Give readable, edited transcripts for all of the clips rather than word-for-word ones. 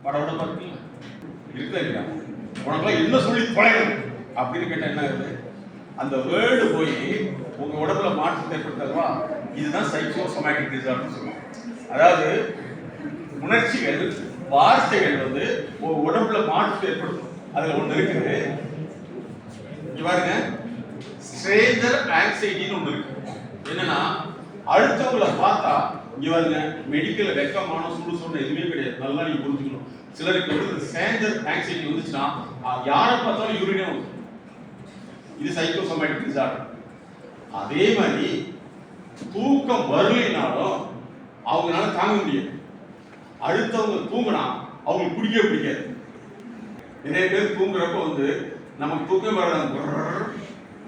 படபடப்பா இருக்குல்ல இருக்கா இல்லையா? உனக்குலாம் என்ன சொல்லி தொலைணும் அப்படின்னு கேட்டா என்ன ஆகுது? அந்த வேர்டு போய் உங்க உடம்புல மாற்றத்தை ஏற்படுத்தவா? இதுதான் சைக்கோசோமேட்டிக் டிசார்டர் சொல்லுவோம். அதாவது உணர்ச்சிகள் வார்த்தைகள் வந்து உடம்புல மாற்றத்தை ஏற்படுத்தும். அதுல ஒண்ணு இருக்குது, பாருங்க, ஸ்ட்ரேஞ்சர் ஆங்ஸைட்டின்னு ஒண்ணு இருக்கு. என்னன்னா அடுத்தவங்களை பார்த்தா இவங்க மெடிக்கல் வெக்கமான சுடு சொன்ன எதுவுமே கிடையாது. நல்லா நீங்க புரிஞ்சுக்கணும். சிலருக்கு வந்து ஸ்ட்ரேஞ்சர் ஆங்ஸைட்டி வந்துச்சுன்னா யாரை பார்த்தாலும் யூரினே வரும். இது சைக்கோசோமேட்டிக் டிசார்டர். அதே மாதிரி தூக்கம் வரலைனாலும் அவங்களால தாங்க முடியாது. அடுத்தவங்க தூங்கினா அவங்களுக்கு பிடிக்கவே பிடிக்காது. நிறைய பேர் தூங்குறப்ப வந்து நமக்கு தூக்கம் வராது,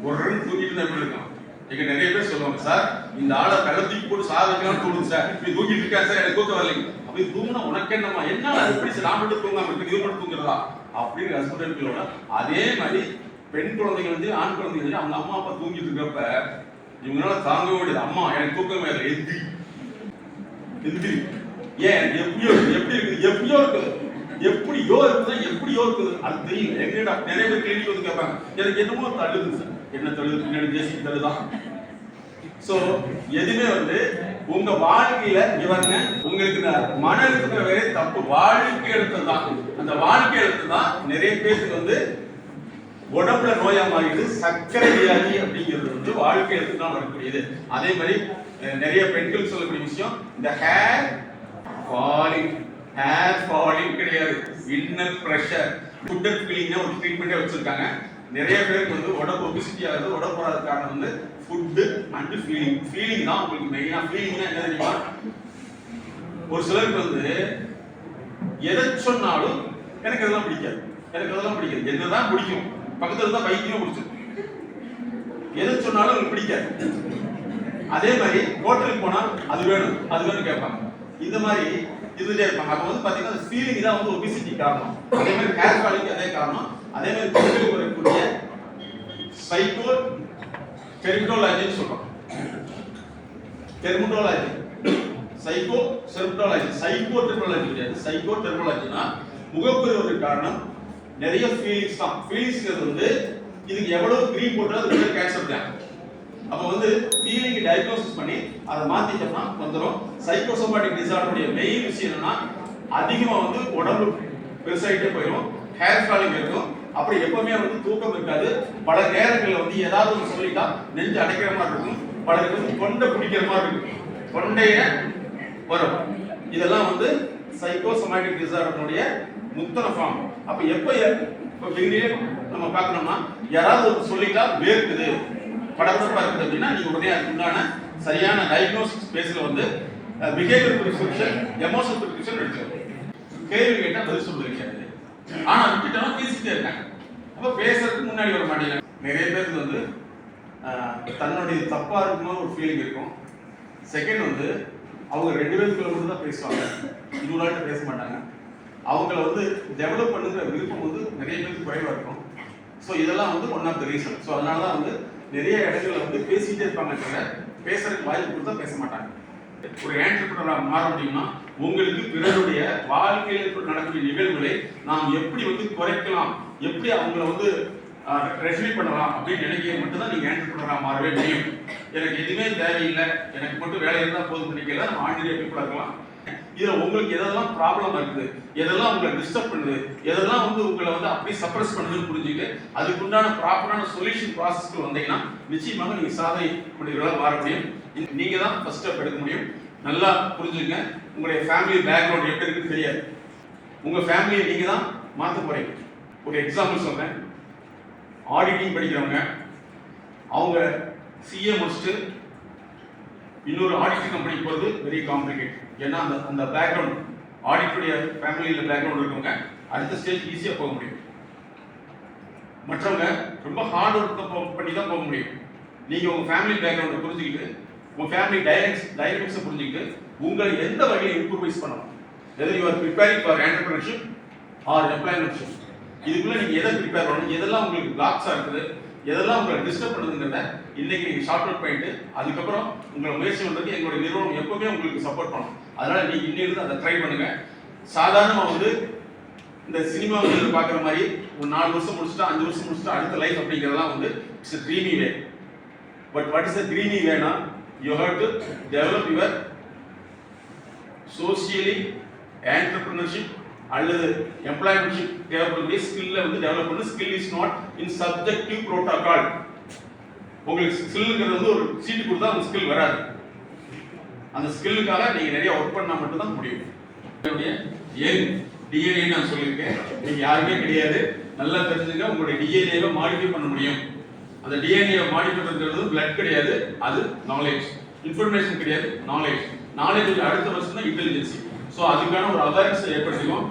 ஒரு தூங்கிட்டு தான் இருக்கான். எங்க நிறைய பேர் சொல்லுவாங்க, சார் இந்த ஆளை கலத்திக்கு போட்டு சாதிக்கலாம்னு தோணுது சார், இப்படி தூங்கிட்டு இருக்கா சார், எனக்கு தூக்கம் வரலைங்க. அப்படி தூங்கினா உனக்கு என்னமா, என்ன எப்படி சார் நான் மட்டும் தூங்காம இருக்கு, இது மட்டும் தூங்குறதா அப்படின்னு ஹஸ்பண்டோட. அதே மாதிரி பெண் குழந்தைகள் வந்து ஆண் குழந்தைகள் வந்து அவங்க அம்மா அப்பா தூங்கிட்டு இருக்கப்ப இவங்களால தாங்க முடியாது. அம்மா எனக்கு தூக்கமே இல்லை, எந்திரி எந்திரி. ஏன் எப்படியோ எப்படி இருக்குது, எப்படியோ இருக்குது, எப்படியோ இருக்குதா, எப்படியோ இருக்குது, அது தெரியும். எங்கடா நிறைய பேர் கிளினிக் வந்து கேட்பாங்க, எனக்கு என்னமோ தள்ளுது சார். என்ன தள்ளுது? பின்னாடி ஜேசி தள்ளுதான். சோ எதுவுமே வந்து உங்க வாழ்க்கையில இவங்க உங்களுக்கு மன எழுத்துக்கிற வேற தப்பு, வாழ்க்கை எழுத்து தான். அந்த வாழ்க்கை எழுத்து தான் நிறைய பேருக்கு வந்து உடம்புல நோயா மாறிடுது. சர்க்கரை வியாதி அப்படிங்கிறது வந்து வாழ்க்கை எழுத்து தான் வரக்கூடியது. அதே மாதிரி நிறைய பெண்கள் சொல்லக்கூடிய விஷயம், இந்த ஹேர் ஃபாலிங் கிடையாது, இன்னர் பிரஷர். ஃபுட் அண்ட் ஃபீலிங்னா ஒரு ட்ரீட்மெண்ட்டே வச்சிருக்காங்க. நிறைய பேருக்கு வந்து உடம்பு ஒபிசிட்டி ஆகுது. உடம்பு போடாத காரணம் வந்து ஃபுட் அண்ட் ஃபீலிங் தான். உங்களுக்கு மெயினா ஃபீலிங்னா என்ன தெரியுமா? ஒரு சிலருக்கு வந்து எதை சொன்னாலும் எனக்கு அதெல்லாம் பிடிக்காது, எனக்கு அதெல்லாம் பிடிக்காது, என்னதான் பிடிக்கும், பக்கத்துல தான் பைத்தியம் பிடிச்சிருக்கும். எதை சொன்னாலும் உங்களுக்கு பிடிக்காது. அதே மாதிரி ஹோட்டலுக்கு போனா அது வேணும் அது வேணும் கேட்பாங்க. இந்த மாதிரி இதுலயே இருப்பாங்க. அப்ப வந்து பாத்தீங்கன்னா ஃபீலிங் தான் வந்து ஒபிசிட்டி காரணம். அதே மாதிரி ஹேர் ஃபாலிங் அதே காரணம். அதே மாதிரி பெண்களுக்கு வரக்கூடிய சைக்கோ டெர்மினாலஜின்னு சொல்றோம். Terminology psycho terminology, psycho terminology கிடையாது. சைக்கோ டெர்மினாலஜினா முகப்பெருவதற்கு காரணம் நிறைய ஃபீலிங்ஸ் தான். ஃபீலிங்ஸ் வந்து இதுக்கு எவ்வளவு கிரீம் போட்டாலும் அது கேன்சர் தான். அப்ப வந்து ஃபீலிங் டயக்னோசிஸ் பண்ணி அதை மாத்திட்டோம்னா வந்துடும். சைக்கோசோமேட்டிக் டிசார்டருடைய மெயின் விஷயம் என்னன்னா அதிகமா வந்து உடம்பு பெருசாயிட்டே போயிடும், ஹேர் ஃபாலிங் இருக்கும், அப்புறம் எப்பவுமே வந்து தூக்கம் இருக்காது. பல நேரங்களில் வந்து ஏதாவது ஒன்று சொல்லிட்டா நெஞ்சு அடைக்கிற மாதிரி இருக்கும், பலருக்கு வந்து தொண்டை பிடிக்கிற மாதிரி இருக்கும், தொண்டைய வரும். இதெல்லாம் வந்து சைக்கோசோமேட்டிக் டிசார்டருடைய முத்தன ஃபார்ம். அப்ப இப்போ வெளியே நம்ம பார்க்கணும்னா யாராவது ஒரு சொல்லிட்டா வேர்க்குது, படபடப்பா இருக்குது அப்படின்னா நீங்க உடனே அதுக்கு உண்டான சரியான டயக்னோசிஸ் ஸ்பேஸ்ல வந்து பிஹேவியர் பிரிஸ்கிரிப்ஷன், எமோஷனல் பிரிஸ்கிரிப்ஷன் எடுத்துக்கணும். கேள்வி கேட்டா பதில் சொல்றது கிடையாது. ஆனா விட்டுட்டா பேசிட்டே இருக்காங்க. அப்ப பேசுறதுக்கு முன்னாடி வர மாட்டேங்கிறாங்க. நிறைய பேருக்கு வந்து தன்னுடைய தப்பா இருக்கும்போது ஒரு ஃபீலிங் இருக்கும். செகண்ட் வந்து அவங்க 2 பேருக்குள்ள மட்டும் தான் பேசுவாங்க, இன்னொரு ஆள்கிட்ட பேச மாட்டாங்க. அவங்கள வந்து டெவலப் பண்ணுங்கிற விருப்பம் வந்து நிறைய பேருக்கு குறைவா இருக்கும். ஸோ இதெல்லாம் வந்து one of the reason. So அதனால தான் வந்து நிறைய இடங்கள்ல வந்து பேசிட்டே இருப்பாங்க, பேசுறதுக்கு வாய்ப்பு கொடுத்தா பேச மாட்டாங்க. ஒரு ஆண்டர்பிரனரா மாற முடியும்னா உங்களுக்கு பிறருடைய வாழ்க்கையில் நடக்கக்கூடிய நிகழ்வுகளை நாம் எப்படி வந்து குறைக்கலாம், எப்படி அவங்கள வந்து ரெசிவி பண்ணலாம் அப்படின்னு நினைக்க மட்டும்தான் நீங்க ஆண்டர்பிரனரா மாறவே முடியும். எனக்கு எதுவுமே தேவையில்லை, எனக்கு மட்டும் வேலை இருந்தால் போதும் நினைக்கல, நம்ம ஆர்டினரி பீப்புளா இருக்கலாம். இதுல உங்களுக்கு எதெல்லாம் ப்ராப்ளம் இருக்குது, எதெல்லாம் உங்களை டிஸ்டர்ப் பண்ணுது, எதெல்லாம் வந்து உங்களை வந்து அப்படியே சப்ரஸ் பண்ணுதுன்னு புரிஞ்சுக்கிட்டு அதுக்குண்டான ப்ராப்பரான சொல்யூஷன் ப்ராசஸ்க்கு வந்தீங்கன்னா நிச்சயமாக நீங்க சாதனை புள்ளிகளாக மாற முடியும். நீங்க தான் ஃபர்ஸ்ட் ஸ்டெப் எடுக்க முடியும். நல்லா புரிஞ்சுங்க. உங்களுடைய ஃபேமிலி பேக்ரவுண்ட் எப்படி இருக்குன்னு தெரியாது. உங்க ஃபேமிலியை நீங்க தான் மாற்ற போறீங்க. ஒரு எக்ஸாம்பிள் சொல்றேன். ஆடிட்டிங் படிக்கிறவங்க அவங்க சிஏ முடிச்சுட்டு இன்னொரு ஆடிட்டிங் கம்பெனிக்கு போகிறது வெரி காம்ப்ளிகேட். ஏன்னா அந்த பேக்ரவுண்ட் ஆடிட்டுடைய ஃபேமிலியில் பேக்ரவுண்ட் இருக்கவங்க அடுத்த ஸ்டேஜ் ஈஸியாக போக முடியும். மற்றவங்க ரொம்ப ஹார்ட் ஒர்க் பண்ணி தான் போக முடியும். நீங்கள் உங்கள் ஃபேமிலி பேக்ரவுண்டை புரிஞ்சுக்கிட்டு உங்கள் ஃபேமிலி டைனமிக்ஸை புரிஞ்சுக்கிட்டு உங்களை எந்த வகையில் இம்ப்ரூவைஸ் பண்ணணும், either you are preparing for entrepreneurship or employmentship, இதுக்குள்ளே நீங்கள் எதை ப்ரிப்பேர் பண்ணணும், எதெல்லாம் உங்களுக்கு பிளாக்ஸாக இருக்குது, எதெல்லாம் உங்களை டிஸ்டர்ப் பண்ணுதுங்கிறத இன்னைக்கு நீங்கள் ஷார்ட் அவுட் பண்ணிட்டு அதுக்கப்புறம் உங்களை முயற்சி பண்ணுறதுக்கு எங்களுடைய நிறுவனம் எப்பவுமே உங்களுக்கு சப்போர்ட் பண்ணும். அதனால நீங்க இன்னிலிருந்து அதை ட்ரை பண்ணுங்க. சாதாரணமாக வந்து இந்த சினிமாவில் பார்க்குற மாதிரி ஒரு 4 வருஷம் முடிச்சுட்டா 5 வருஷம் முடிச்சுட்டா அடுத்த லைஃப் அப்படிங்கிறதெல்லாம் வந்து it's dreamy way. But what is the dreamy வேனா, you have to develop your socially entrepreneurship அல்லது எம்ப்ளாய்மென்ட்ஷிப் தேவைப்படக்கூடிய ஸ்கில்ல வந்து டெவலப் பண்ணு. Skill is not in subjective protocol. உங்களுக்கு ஸ்கில்லுங்கிறது வந்து ஒரு சீட்டு கொடுத்தா அந்த ஸ்கில் வராது. அந்த ஸ்கில்லுக்காக நீங்க நிறைய ஒர்க் பண்ணா மட்டும் தான் முடியும். ஏன் டிஎன்ஏ நான் சொல்லியிருக்கேன், நீங்க யாருமே கிடையாது. நல்லா தெரிஞ்சுங்க, உங்களுடைய டிஎன்ஏவை மாடிஃபை பண்ண முடியும். அந்த டிஎன்ஏவை மாடிஃபை பண்றது பிளட் கிடையாது, அது நாலேஜ். இன்ஃபர்மேஷன் கிடையாது, நாலேஜ். நாலேஜ் அடுத்த வருஷம் தான் இன்டெலிஜென்சி. ஸோ அதுக்கான ஒரு அவேர்னஸ் ஏற்படுத்திக்கும்.